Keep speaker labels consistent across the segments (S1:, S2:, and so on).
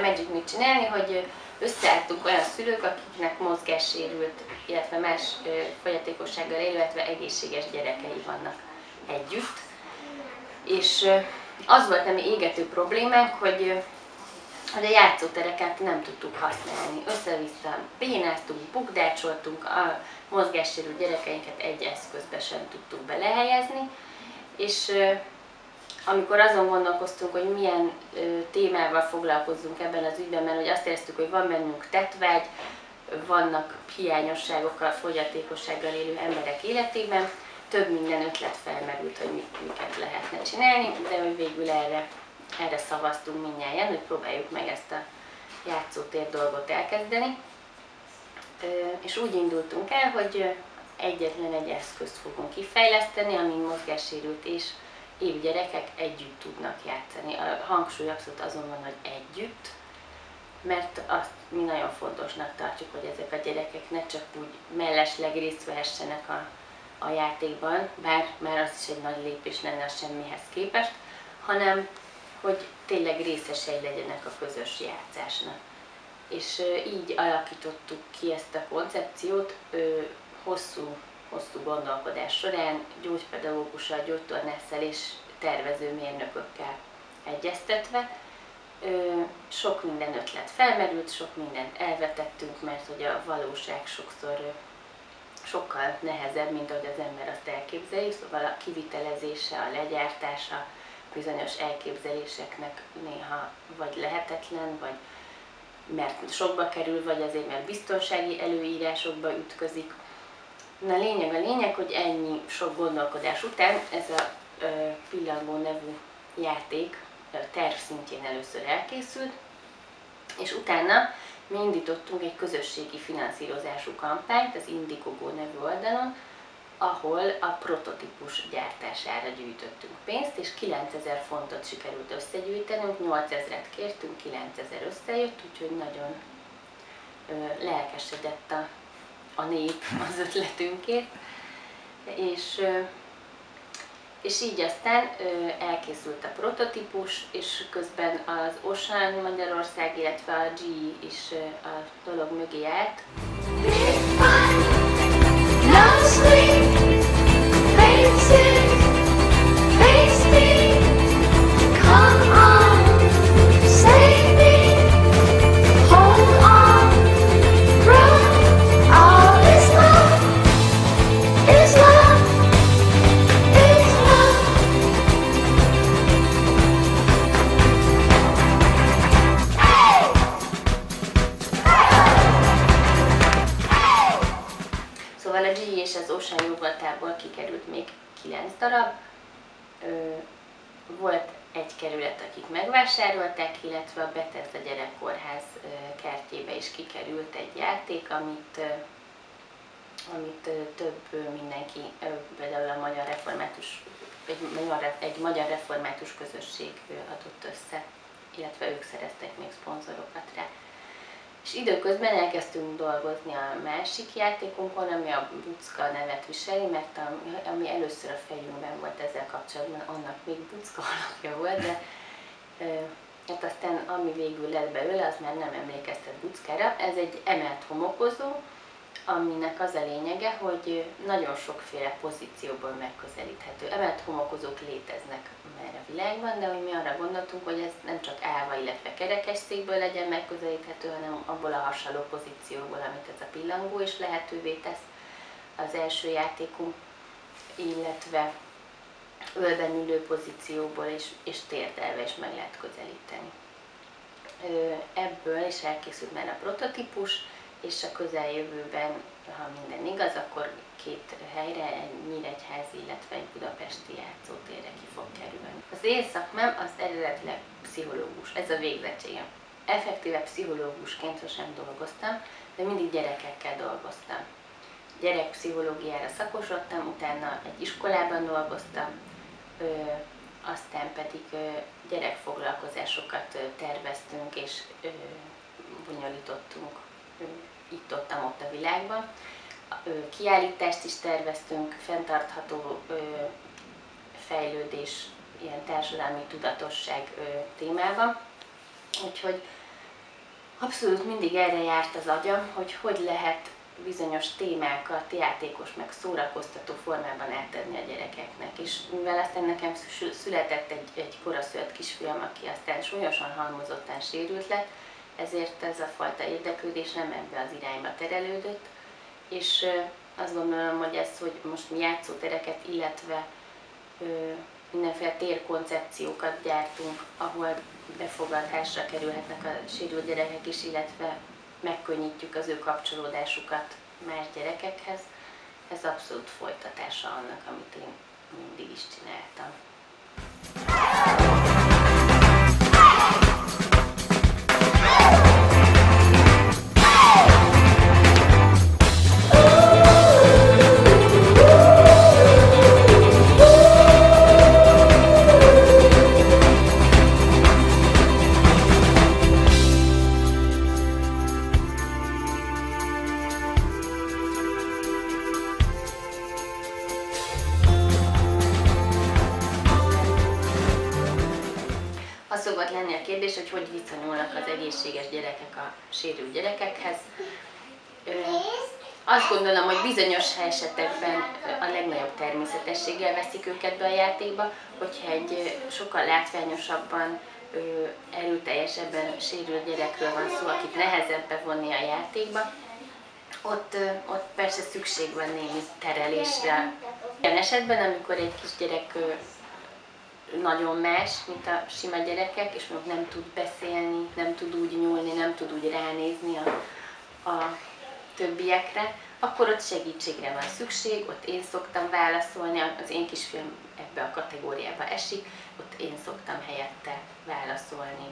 S1: Magic mit csinálni, hogy összeálltunk olyan szülők, akiknek mozgássérült, illetve más fogyatékossággal élő, illetve egészséges gyerekei vannak együtt. És az volt nem égető problémánk, hogy a játszótereket nem tudtuk használni. Össze-vissza bénáztunk, bukdácsoltunk, a mozgássérült gyerekeinket egy eszközbe sem tudtuk belehelyezni, és amikor azon gondolkoztunk, hogy milyen témával foglalkozzunk ebben az ügyben, mert hogy azt éreztük, hogy van bennünk tettvágy, vannak hiányosságokkal, fogyatékossággal élő emberek életében, több minden ötlet felmerült, hogy miket lehetne csinálni, de hogy végül erre szavaztunk mindnyájan, hogy próbáljuk meg ezt a játszótér dolgot elkezdeni. És úgy indultunk el, hogy egyetlen egy eszközt fogunk kifejleszteni, amin mozgássérült és év gyerekek együtt tudnak játszani. A hangsúly abszolút azon van, hogy együtt, mert azt mi nagyon fontosnak tartjuk, hogy ezek a gyerekek ne csak úgy mellesleg részt vehessenek a játékban, bár már az is egy nagy lépés lenne a semmihez képest, hanem hogy tényleg részesei legyenek a közös játszásnak. És így alakítottuk ki ezt a koncepciót hosszú gondolkodás során, gyógypedagógussal, gyógytornásszal és tervezőmérnökökkel egyeztetve. Sok minden ötlet felmerült, sok mindent elvetettünk, mert hogy a valóság sokkal nehezebb, mint ahogy az ember azt elképzeli, szóval a kivitelezése, a legyártása bizonyos elképzeléseknek néha vagy lehetetlen, vagy mert sokba kerül, vagy azért mert biztonsági előírásokba ütközik. Na a lényeg, hogy ennyi sok gondolkodás után ez a Pillangó nevű játék terv szintjén először elkészült, és utána mi indítottunk egy közösségi finanszírozású kampányt az Indiegogo nevű oldalon, ahol a prototípus gyártására gyűjtöttünk pénzt, és 9000 fontot sikerült összegyűjtenünk, 8000-et kértünk, 9000 összejött, úgyhogy nagyon lelkesedett a nép az ötletünkért. És így aztán elkészült a prototípus, és közben az Ocean Magyarország, illetve a GE is a dolog mögé állt. Szóval a GE és az Ocean jóvoltából kikerült még 9 darab. Volt egy kerület, akik megvásárolták, illetve a Bethesda Gyerekkórház kertjébe is kikerült egy játék, amit több mindenki, például a magyar református, egy magyar református közösség adott össze, illetve ők szereztek még szponzorokat rá. És időközben elkezdtünk dolgozni a másik játékunkon, ami a Bucka nevet viseli, mert ami először a fejünkben volt ezzel kapcsolatban, annak még Bucka alakja volt, de hát aztán ami végül lett belőle, az már nem emlékeztet Buckára. Ez egy emelt homokozó, aminek az a lényege, hogy nagyon sokféle pozícióból megközelíthető. Emelt homokozók léteznek már a világban, de hogy mi arra gondoltunk, hogy ez nem csak állva, illetve kerekesszékből legyen megközelíthető, hanem abból a hasonló pozícióból, amit ez a pillangó is lehetővé tesz az első játékunk, illetve ölben ülő pozícióból és térdelve is meg lehet közelíteni. Ebből is elkészült már a prototípus, és a közeljövőben, ha minden igaz, akkor 2 helyre, egy nyíregyházi, illetve egy budapesti játszótérre ki fog kerülni. Az én szakmám az eredetileg pszichológus, ez a végzettségem. Effektíve pszichológusként sosem dolgoztam, de mindig gyerekekkel dolgoztam. Gyerekpszichológiára szakosodtam, utána egy iskolában dolgoztam, aztán pedig gyerekfoglalkozásokat terveztünk és bonyolítottunk itt-ott a világban. Kiállítást is terveztünk, fenntartható fejlődés, ilyen társadalmi tudatosság témában. Úgyhogy Abszolút mindig erre járt az agyam, hogy lehet bizonyos témákat játékos meg szórakoztató formában átadni a gyerekeknek. És mivel aztán nekem született egy koraszület kisfiam, aki aztán súlyosan halmozottan sérült lett, ezért ez a fajta érdeklődés nem ebbe az irányba terelődött, és azt gondolom, hogy ez, hogy most mi játszótereket, illetve mindenféle térkoncepciókat gyártunk, ahol befogadásra kerülhetnek a sérült gyerekek is, illetve megkönnyítjük az ő kapcsolódásukat más gyerekekhez. Ez abszolút folytatása annak, amit én mindig is csináltam. Az szokott lenni a kérdés, hogy viszonyulnak az egészséges gyerekek a sérült gyerekekhez. Azt gondolom, hogy bizonyos esetekben a legnagyobb természetességgel veszik őket be a játékba, hogyha egy sokkal látványosabban, erőteljesebben sérült gyerekről van szó, akit nehezebb bevonni a játékba, ott persze szükség van némi terelésre. Olyan esetben, amikor egy kisgyerek nagyon más, mint a sima gyerekek, és még nem tud beszélni, nem tud úgy nyúlni, nem tud úgy ránézni a többiekre, akkor ott segítségre van szükség, ott én szoktam válaszolni, az én kisfiam ebbe a kategóriába esik, ott én szoktam helyette válaszolni.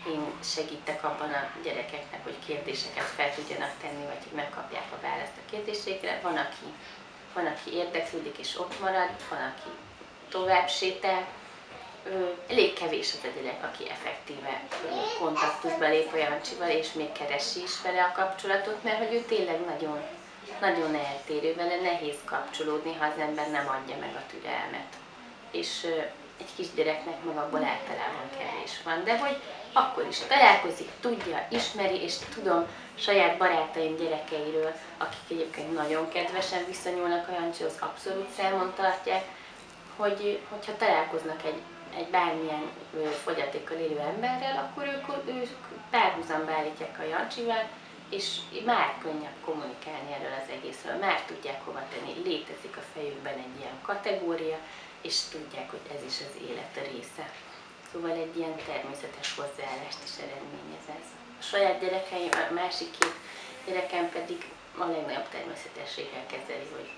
S1: Én segítek abban a gyerekeknek, hogy kérdéseket fel tudjanak tenni, vagy hogy megkapják a választ a kérdésekre. Van, aki érdeklődik és ott marad, van, aki tovább sétál. Elég kevés az a gyerek, aki effektíve kontaktusba lép a Jancsival, és még keresi is vele a kapcsolatot, mert hogy ő tényleg nagyon, nagyon eltérő, vele nehéz kapcsolódni, ha az ember nem adja meg a türelmet. És egy kisgyereknek meg abból általában kevés van, de hogy akkor is találkozik, tudja, ismeri, és tudom saját barátaim gyerekeiről, akik egyébként nagyon kedvesen viszonyulnak a Jancsihoz, abszolút számon tartják, hogyha találkoznak egy bármilyen fogyatékkal élő emberrel, akkor ők párhuzamba állítják a Jancsival, és már könnyebb kommunikálni erről az egészről, már tudják hova tenni, létezik a fejükben egy ilyen kategória, és tudják, hogy ez is az élet része. Szóval egy ilyen természetes hozzáállást is eredményez ez. A saját gyerekeim, a másik két gyerekem pedig a legnagyobb természetességgel kezeli, hogy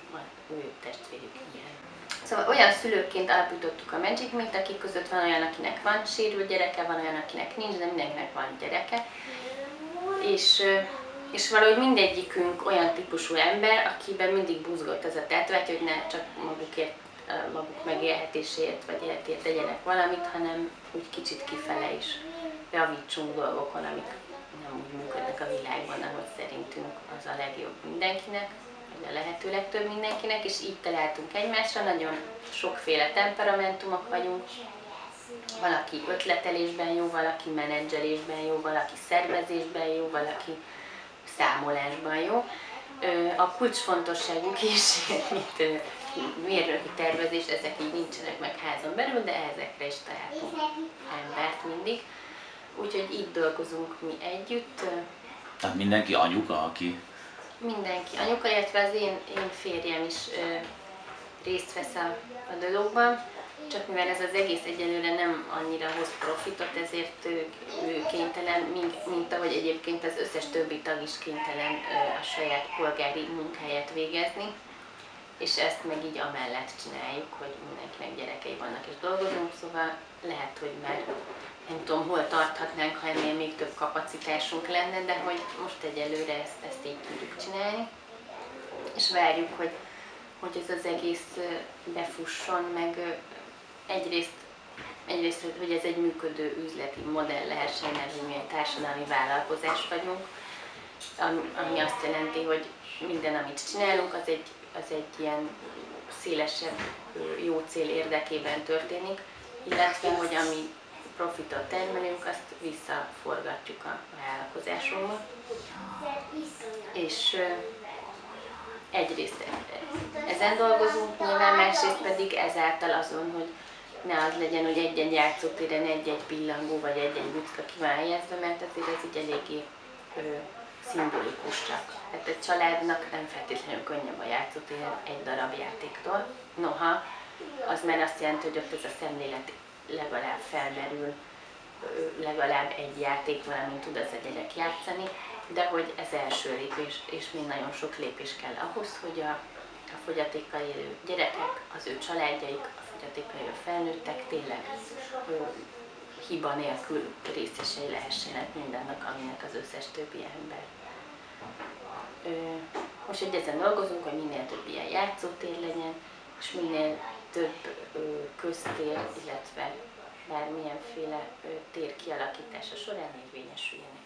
S1: ő testvérük ilyen. Szóval olyan szülőként alapítottuk a Magic Me-t, akik között van olyan, akinek van sérült gyereke, van olyan, akinek nincs, de mindenkinek van gyereke. És valahogy mindegyikünk olyan típusú ember, akiben mindig buzgott ez a tettvágy, hogy ne csak maguk megélhetéséért vagy életért tegyenek valamit, hanem úgy kicsit kifele is javítsunk dolgokon, amik nem úgy működnek a világban, ahogy szerintünk az a legjobb mindenkinek, vagy a lehető legtöbb mindenkinek, és így találtunk egymásra, nagyon sokféle temperamentumok vagyunk. Valaki ötletelésben jó, valaki menedzselésben jó, valaki szervezésben jó, valaki számolásban jó. A kulcsfontosságú készségek, mint mérnöki tervezés, ezek így nincsenek meg házon belül, de ezekre is találtunk embert mindig. Úgyhogy így dolgozunk mi együtt.
S2: Tehát mindenki anyuka, aki...
S1: Mindenki anyuka, illetve az én férjem is részt vesz a dologban, csak mivel ez az egész egyelőre nem annyira hoz profitot, ezért ő kénytelen, mint ahogy egyébként az összes többi tag is kénytelen a saját polgári munkáját végezni, és ezt meg így amellett csináljuk, hogy mindenkinek gyerekei vannak és dolgozunk, szóval lehet, hogy már nem tudom, hol tarthatnánk, ha ennél még több kapacitásunk lenne, de hogy most egyelőre ezt így tudjuk csinálni, és várjuk, hogy ez az egész befusson, meg egyrészt, hogy ez egy működő üzleti modell lehessen, mert mi egy társadalmi vállalkozás vagyunk, ami azt jelenti, hogy minden, amit csinálunk, az egy ilyen szélesebb jó cél érdekében történik, illetve, hogy ami profitot termelünk, azt visszaforgatjuk a vállalkozásunkba. És egyrészt ezen dolgozunk, nyilván másrészt pedig ezáltal azon, hogy ne az legyen, hogy egy-egy játszótéren egy-egy pillangó vagy egy-egy bucka ki van helyezve, mert azért ez így eléggé szimbolikus csak. Tehát egy családnak nem feltétlenül könnyebb a játszótéren egy darab játéktól. Noha, az már azt jelenti, hogy ott ez a szemlélet legalább felmerül, legalább egy játék valamint tud az a gyerek játszani, de hogy ez első lépés, és még nagyon sok lépés kell ahhoz, hogy a fogyatékkal élő gyerekek, az ő családjaik, a fogyatékkal élő felnőttek tényleg hiba nélkül részesei lehessenek mindennek, aminek az összes többi ember. Most, hogy ezen dolgozunk, hogy minél több ilyen játszótér legyen, és minél több köztér, illetve bármilyenféle tér kialakítása során érvényesüljenek